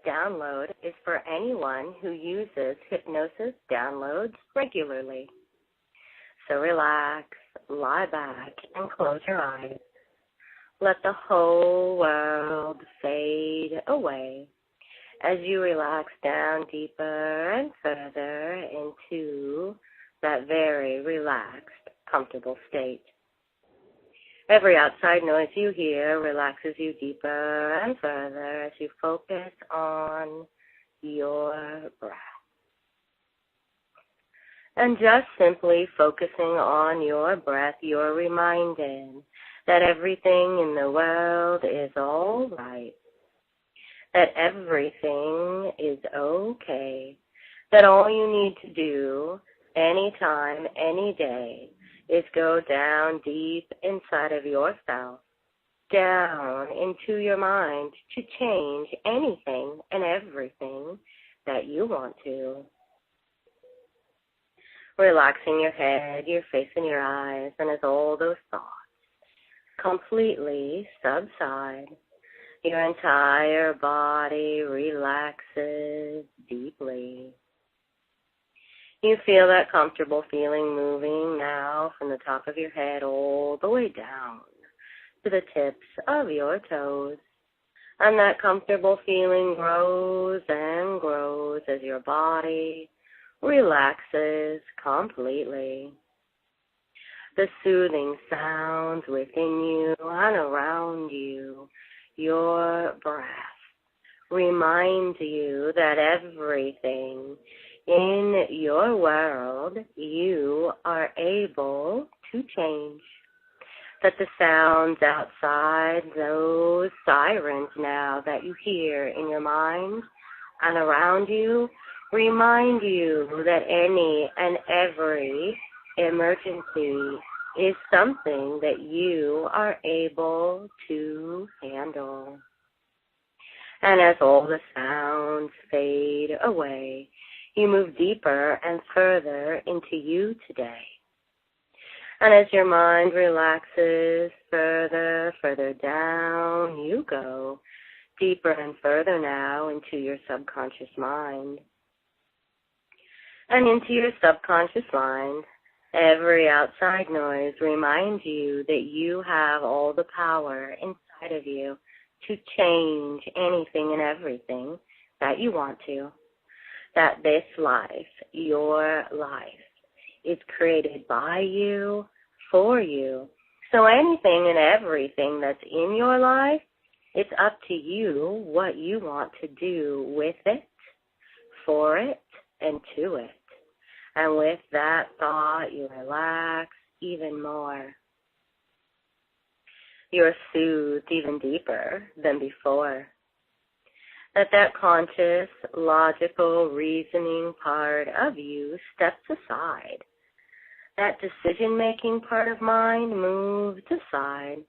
download is for anyone who uses hypnosis downloads regularly. So relax, lie back, and close your eyes. Let the whole world fade away as you relax down deeper and further into that very relaxed, comfortable state. Every outside noise you hear relaxes you deeper and further as you focus on your breath. And just simply focusing on your breath, you're reminded that everything in the world is all right, that everything is okay, that all you need to do anytime, any day, is go down deep inside of yourself, down into your mind to change anything and everything that you want to. Relaxing your head, your face, and your eyes, and as all those thoughts completely subside, your entire body relaxes deeply. You feel that comfortable feeling moving now from the top of your head all the way down to the tips of your toes. And that comfortable feeling grows and grows as your body relaxes completely. The soothing sounds within you and around you, your breath, remind you that everything in your world you are able to change. That the sounds outside, those sirens now that you hear in your mind and around you, remind you that any and every emergency is something that you are able to handle. And as all the sounds fade away, you move deeper and further into you today. And as your mind relaxes further down, you go deeper and further now into your subconscious mind. And into your subconscious mind, every outside noise reminds you that you have all the power inside of you to change anything and everything that you want to. That this life, your life, is created by you, for you. So anything and everything that's in your life, it's up to you what you want to do with it, for it, and to it. And with that thought, you relax even more. You're soothed even deeper than before. That conscious, logical, reasoning part of you steps aside. That decision-making part of mind moves aside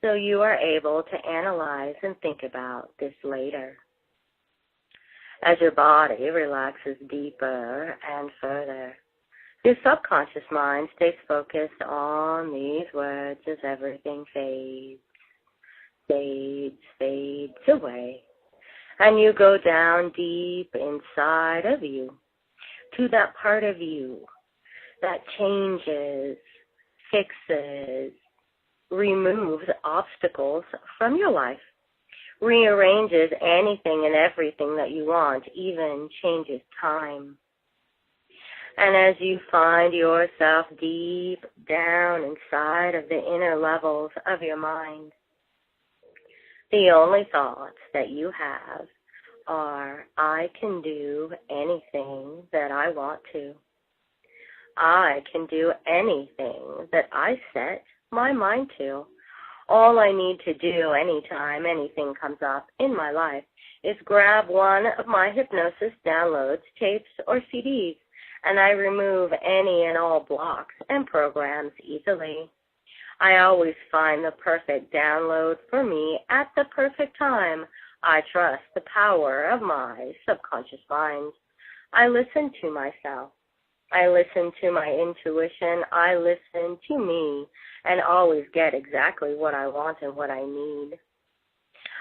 so you are able to analyze and think about this later. As your body relaxes deeper and further, your subconscious mind stays focused on these words as everything fades away. And you go down deep inside of you to that part of you that changes, fixes, removes obstacles from your life, rearranges anything and everything that you want, even changes time. And as you find yourself deep down inside of the inner levels of your mind, the only thoughts that you have are, I can do anything that I want to. I can do anything that I set my mind to. All I need to do anytime anything comes up in my life is grab one of my hypnosis downloads, tapes, or CDs, and I remove any and all blocks and programs easily. I always find the perfect download for me at the perfect time. I trust the power of my subconscious mind. I listen to myself. I listen to my intuition. I listen to me and always get exactly what I want and what I need.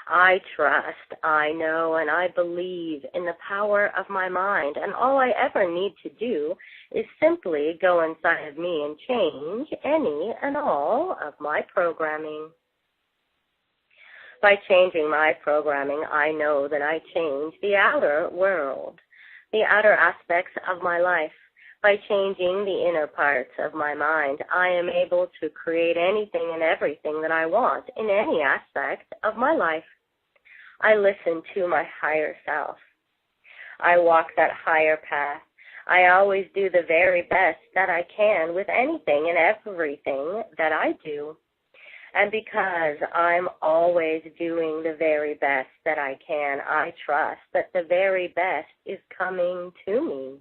I trust, I know, and I believe in the power of my mind, and all I ever need to do is simply go inside of me and change any and all of my programming. By changing my programming, I know that I change the outer world, the outer aspects of my life. By changing the inner parts of my mind, I am able to create anything and everything that I want in any aspect of my life. I listen to my higher self. I walk that higher path. I always do the very best that I can with anything and everything that I do. And because I'm always doing the very best that I can, I trust that the very best is coming to me.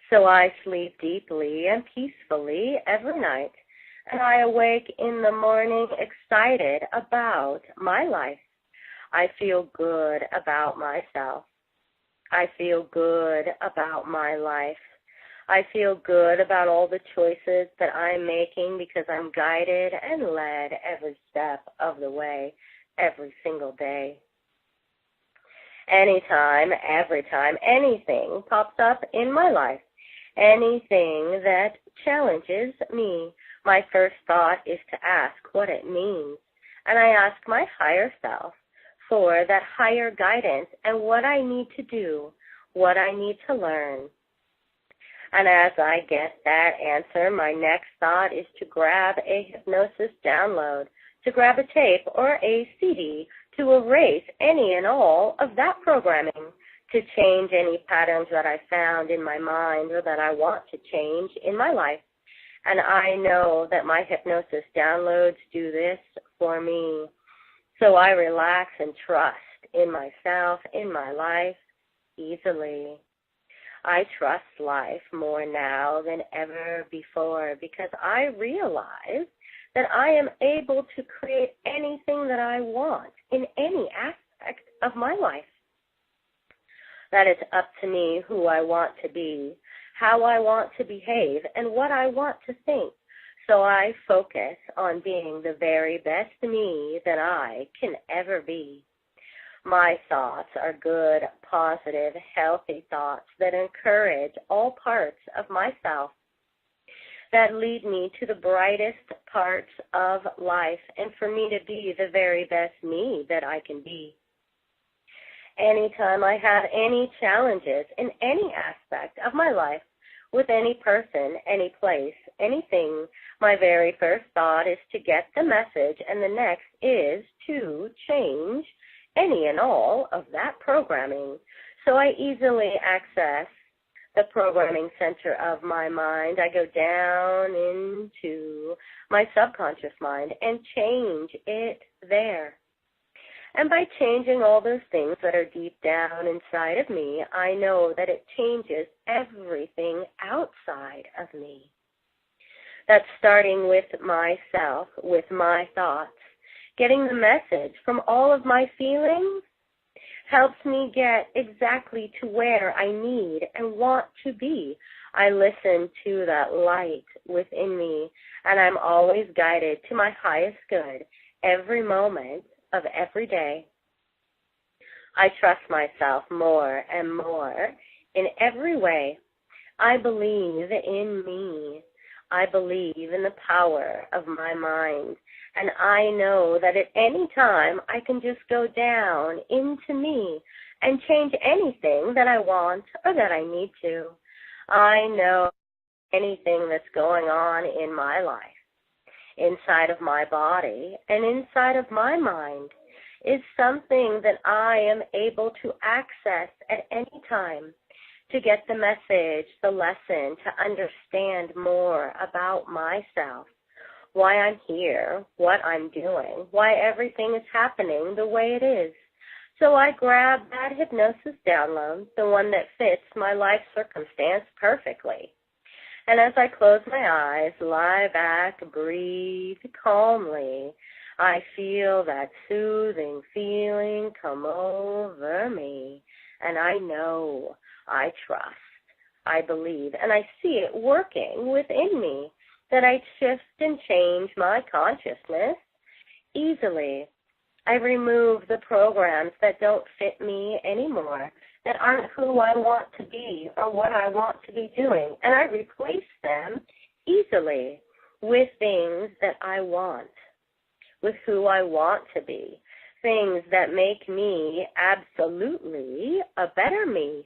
So I sleep deeply and peacefully every night, and I awake in the morning excited about my life. I feel good about myself. I feel good about my life. I feel good about all the choices that I'm making because I'm guided and led every step of the way, every single day. Anytime, every time, anything pops up in my life, anything that challenges me, my first thought is to ask what it means. And I ask my higher self for that higher guidance and what I need to do, what I need to learn. And as I get that answer, my next thought is to grab a hypnosis download, to grab a tape or a CD, to erase any and all of that programming, to change any patterns that I found in my mind or that I want to change in my life. And I know that my hypnosis downloads do this for me. So I relax and trust in myself, in my life, easily. I trust life more now than ever before because I realize that I am able to create anything that I want in any aspect of my life. That it's up to me who I want to be, how I want to behave, and what I want to think. So I focus on being the very best me that I can ever be. My thoughts are good, positive, healthy thoughts that encourage all parts of myself, that lead me to the brightest parts of life and for me to be the very best me that I can be. Anytime I have any challenges in any aspect of my life, with any person, any place, anything, my very first thought is to get the message, and the next is to change any and all of that programming. So I easily access the programming center of my mind. I go down into my subconscious mind and change it there. And by changing all those things that are deep down inside of me, I know that it changes everything outside of me. That's starting with myself, with my thoughts. Getting the message from all of my feelings helps me get exactly to where I need and want to be. I listen to that light within me, and I'm always guided to my highest good every moment of every day. I trust myself more and more in every way. I believe in me. I believe in the power of my mind. And I know that at any time I can just go down into me and change anything that I want or that I need to. I know anything that's going on in my life, inside of my body and inside of my mind, is something that I am able to access at any time to get the message, the lesson, to understand more about myself, why I'm here, what I'm doing, why everything is happening the way it is. So I grab that hypnosis download, the one that fits my life circumstance perfectly. And as I close my eyes, lie back, breathe calmly, I feel that soothing feeling come over me. And I know, I trust, I believe, and I see it working within me, that I shift and change my consciousness easily. I remove the programs that don't fit me anymore, that aren't who I want to be or what I want to be doing, and I replace them easily with things that I want, with who I want to be, things that make me absolutely a better me.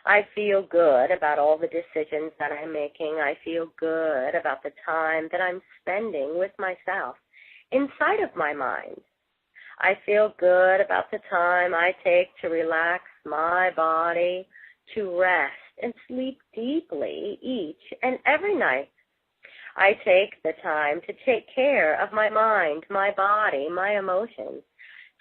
I feel good about all the decisions that I'm making. I feel good about the time that I'm spending with myself inside of my mind. I feel good about the time I take to relax my body, to rest and sleep deeply each and every night. I take the time to take care of my mind, my body, my emotions,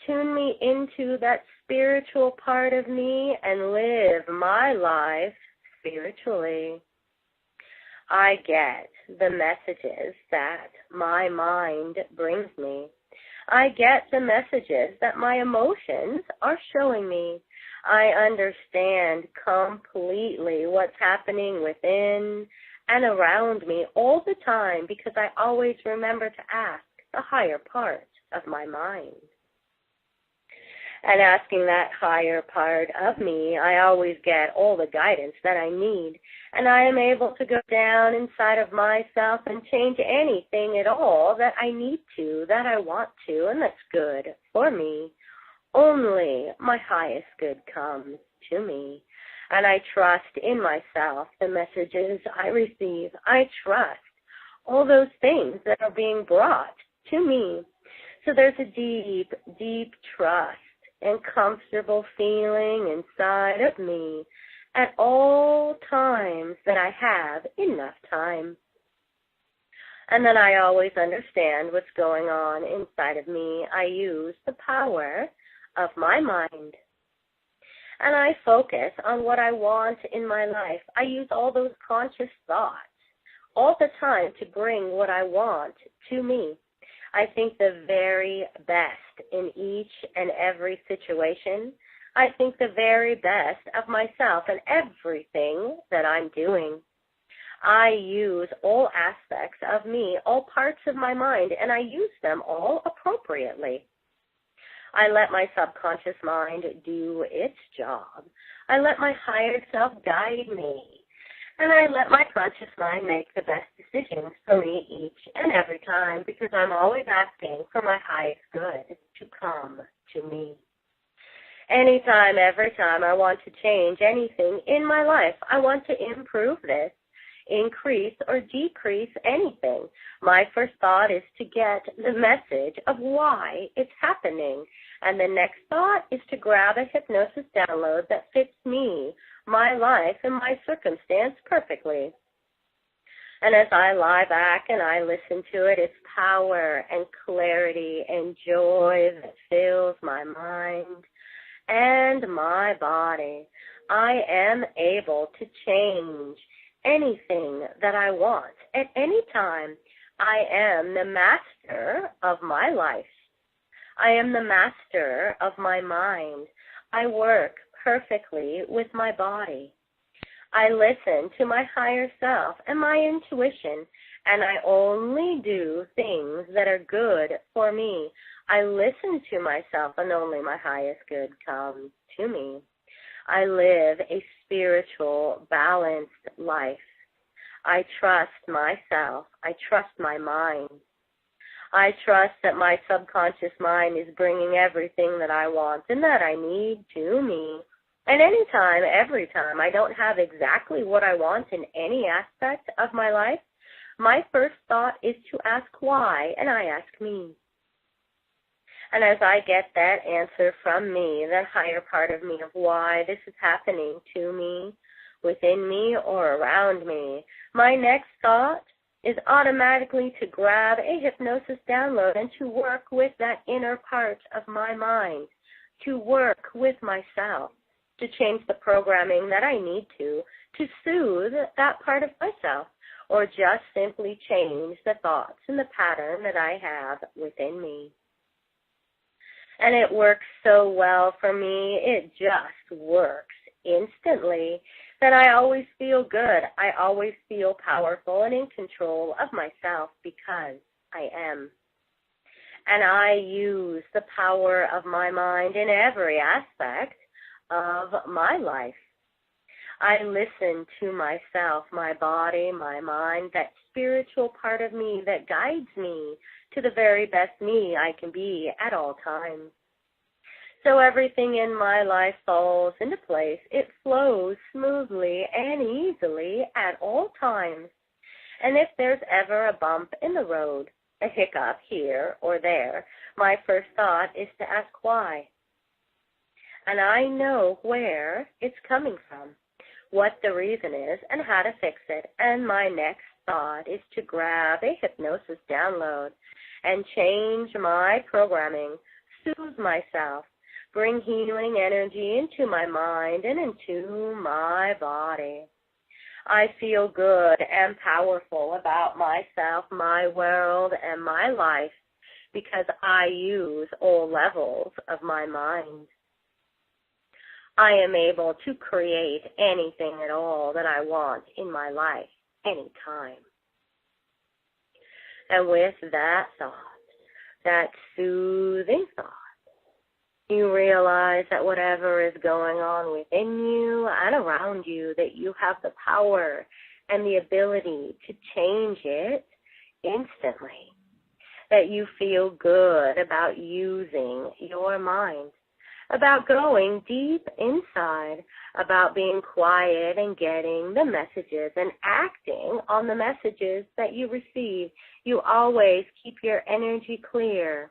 tune me into that spiritual part of me and live my life spiritually. I get the messages that my mind brings me. I get the messages that my emotions are showing me. I understand completely what's happening within and around me all the time because I always remember to ask the higher part of my mind. And asking that higher part of me, I always get all the guidance that I need. And I am able to go down inside of myself and change anything at all that I need to, that I want to, and that's good for me. Only my highest good comes to me. And I trust in myself the messages I receive. I trust all those things that are being brought to me. So there's a deep, deep trust and comfortable feeling inside of me at all times that I have enough time. And then I always understand what's going on inside of me. I use the power of my mind. And I focus on what I want in my life. I use all those conscious thoughts all the time to bring what I want to me. I think the very best in each and every situation. I think the very best of myself and everything that I'm doing. I use all aspects of me, all parts of my mind, and I use them all appropriately. I let my subconscious mind do its job. I let my higher self guide me. And I let my conscious mind make the best decisions for me each and every time because I'm always asking for my highest good to come to me. Anytime, every time I want to change anything in my life, I want to improve this, increase or decrease anything. My first thought is to get the message of why it's happening. And the next thought is to grab a hypnosis download that fits me, my life, and my circumstance perfectly. And as I lie back and I listen to it, it's power and clarity and joy that fills my mind and my body. I am able to change anything that I want at any time. I am the master of my life. I am the master of my mind. I work perfectly with my body. I listen to my higher self and my intuition, and I only do things that are good for me. I listen to myself, and only my highest good comes to me. I live a spiritual, balanced life. I trust myself. I trust my mind. I trust that my subconscious mind is bringing everything that I want and that I need to me. And anytime, every time, I don't have exactly what I want in any aspect of my life, my first thought is to ask why, and I ask me. And as I get that answer from me, that higher part of me of why this is happening to me, within me, or around me, my next thought is automatically to grab a hypnosis download and to work with that inner part of my mind, to work with myself, to change the programming that I need to soothe that part of myself, or just simply change the thoughts and the pattern that I have within me. And it works so well for me, it just works instantly, that I always feel good. I always feel powerful and in control of myself because I am. And I use the power of my mind in every aspect of my life. I listen to myself, my body, my mind, that spiritual part of me that guides me to the very best me I can be at all times. So everything in my life falls into place. It flows smoothly and easily at all times. And if there's ever a bump in the road, a hiccup here or there, my first thought is to ask why. And I know where it's coming from, what the reason is, and how to fix it. And my next thought is to grab a hypnosis download and change my programming, soothe myself, bring healing energy into my mind and into my body. I feel good and powerful about myself, my world, and my life because I use all levels of my mind. I am able to create anything at all that I want in my life, anytime. And with that thought, that soothing thought, you realize that whatever is going on within you and around you, that you have the power and the ability to change it instantly. That you feel good about using your mind, about going deep inside, about being quiet and getting the messages and acting on the messages that you receive. You always keep your energy clear.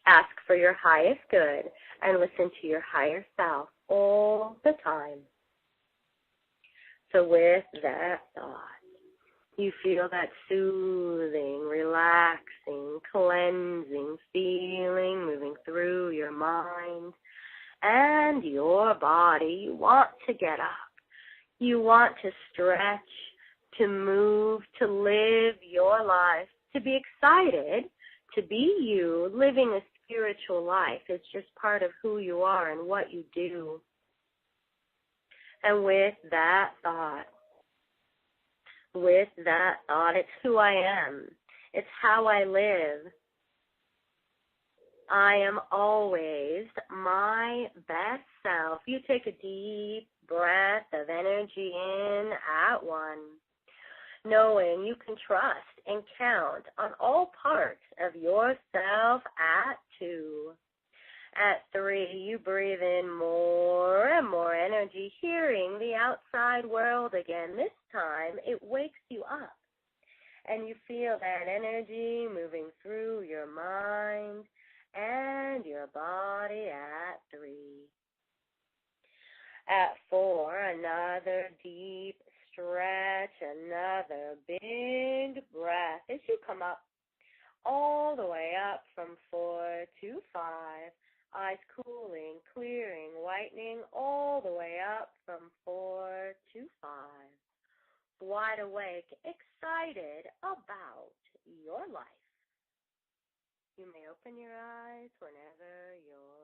Ask for your highest good and listen to your higher self all the time. So with that thought, you feel that soothing, relaxing, cleansing feeling moving through your mind and your body. You want to get up. You want to stretch, to move, to live your life, to be excited, to be you. Living a spiritual life is just part of who you are and what you do. And with that thought, it's who I am. It's how I live. I am always my best self. You take a deep breath of energy in at 1, knowing you can trust and count on all parts of yourself at 2. At 3, you breathe in more and more energy, hearing the outside world again. This time, it wakes you up, and you feel that energy moving through your mind and your body at 3. At 4, another deep stretch, another big breath as you come up, all the way up from 4 to 5. Eyes cooling, clearing, whitening, all the way up from 4 to 5. Wide awake, excited about your life. You may open your eyes whenever you're